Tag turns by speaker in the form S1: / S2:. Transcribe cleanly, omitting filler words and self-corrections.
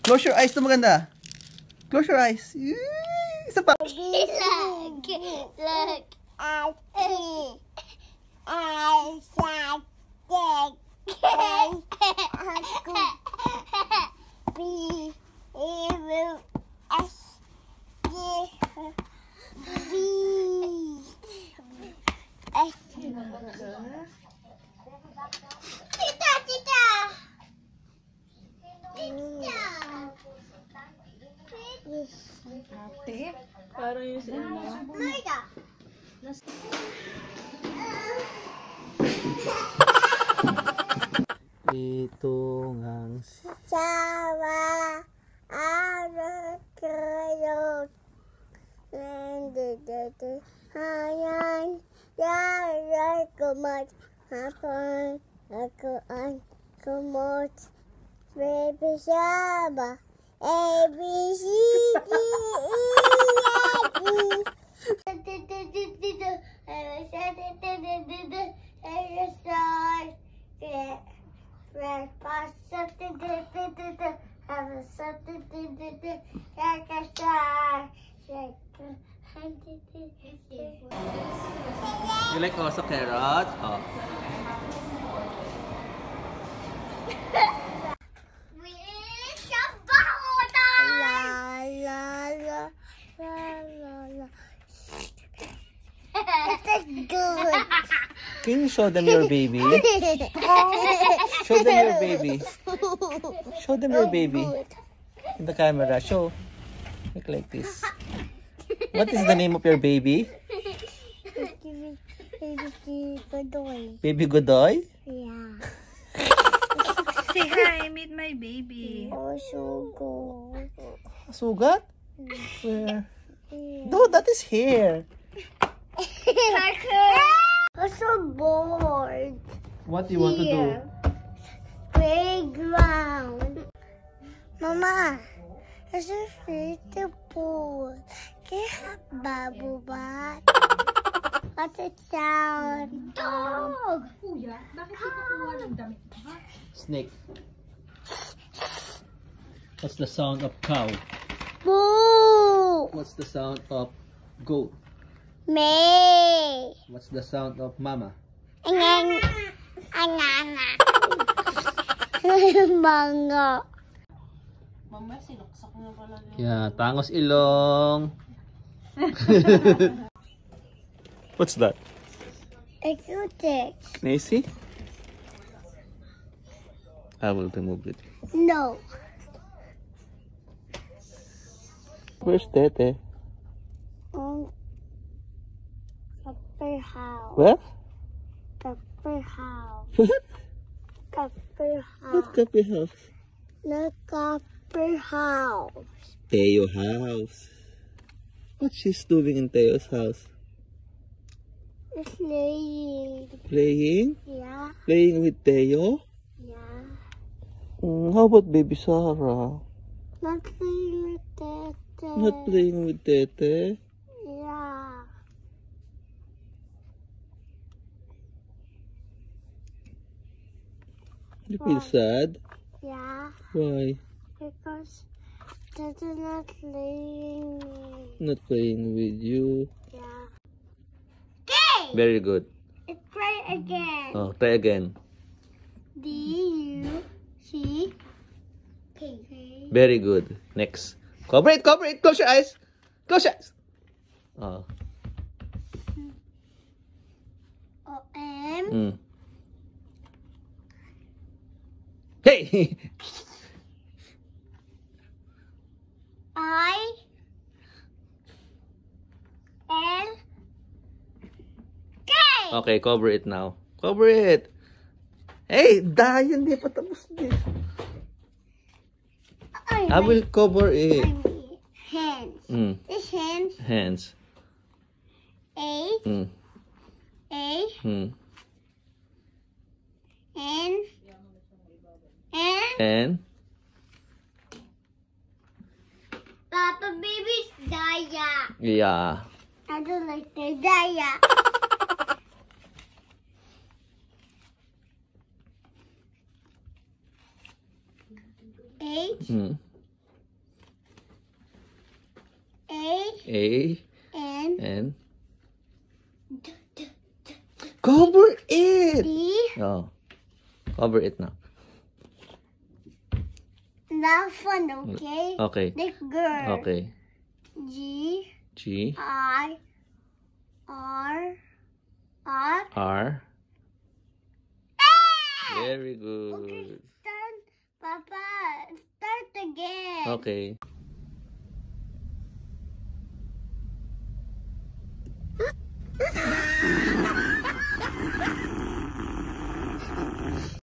S1: Close your eyes to maganda. Close your eyes. Isa pa.
S2: Look.
S3: Ate, parang yung sila na.
S1: Ito ngang
S2: Sawa araw kayo. Hayan yaran kumot hapon ako ang kumot. Baby Shaba A B C D E
S1: You like also carrot? Oh.
S2: Good.
S1: Can you show them your baby? Show them your baby. Show them your baby. In the camera, show. Look like this. What is the name of your baby? Baby Godoy?
S2: Yeah.
S3: Say hi, meet my baby.
S2: Oh, so good.
S1: Sugat? Where? No, that is hair.
S2: I'm so bored.
S1: What do you want to do?
S2: Playground. Mama, it's a free to pool. Can you have bubble bath? What's it sound? Dog!
S3: Kuya, bakit di ko kuha ng damit?
S1: Snake. What's the sound of cow?
S2: Boo!
S1: What's the sound of goat?
S2: May!
S1: What's the sound of mama?
S2: Angang! Anganga! Mango!
S3: Mama, sinuksak na pala niya.
S1: Yeah, tangos ilong. What's that?
S2: A cutex.
S1: Macy? I will remove it.
S2: No.
S1: Where's Tete?
S2: Copper house.
S1: What?
S2: Copper house.
S1: What?
S2: Copper house.
S1: What coffee house?
S2: The copper house.
S1: Teo house. What she's doing in Teo's house?
S2: Playing.
S1: Playing?
S2: Yeah.
S1: Playing with Teo?
S2: Yeah.
S1: How about baby Sarah?
S2: Not playing with that.
S1: Not playing with Tete?
S2: Yeah.
S1: You feel sad?
S2: Yeah.
S1: Why?
S2: Because that's not playing me.
S1: Not playing with you.
S2: Yeah. Okay.
S1: Very good.
S2: Let's try again.
S1: Oh, try again.
S2: D-U-C-K.
S1: Very good. Next. Cover it, cover it. Close your eyes. Close your eyes. Oh.
S2: O-M.
S1: Mm. Hey!
S2: I L K.
S1: Okay, cover it now. Cover it. Hey, Dayan, di pa tapos din. I will cover it.
S2: Hands.
S1: Mm.
S2: This hands.
S1: Hands.
S2: A.
S1: Mm.
S2: A.
S1: Mm.
S2: N. N.
S1: And?
S2: Papa baby's Daya.
S1: Yeah.
S2: I don't like the Daya. H.
S1: Mm. A.
S2: N.
S1: N. Cover it!
S2: D.
S1: Oh. Cover it now.
S2: That one, okay?
S1: Okay.
S2: This girl.
S1: Okay.
S2: G.
S1: G.
S2: I. R. R.
S1: R.
S2: Ah!
S1: Very good.
S2: Start, Papa. Start again.
S1: Okay.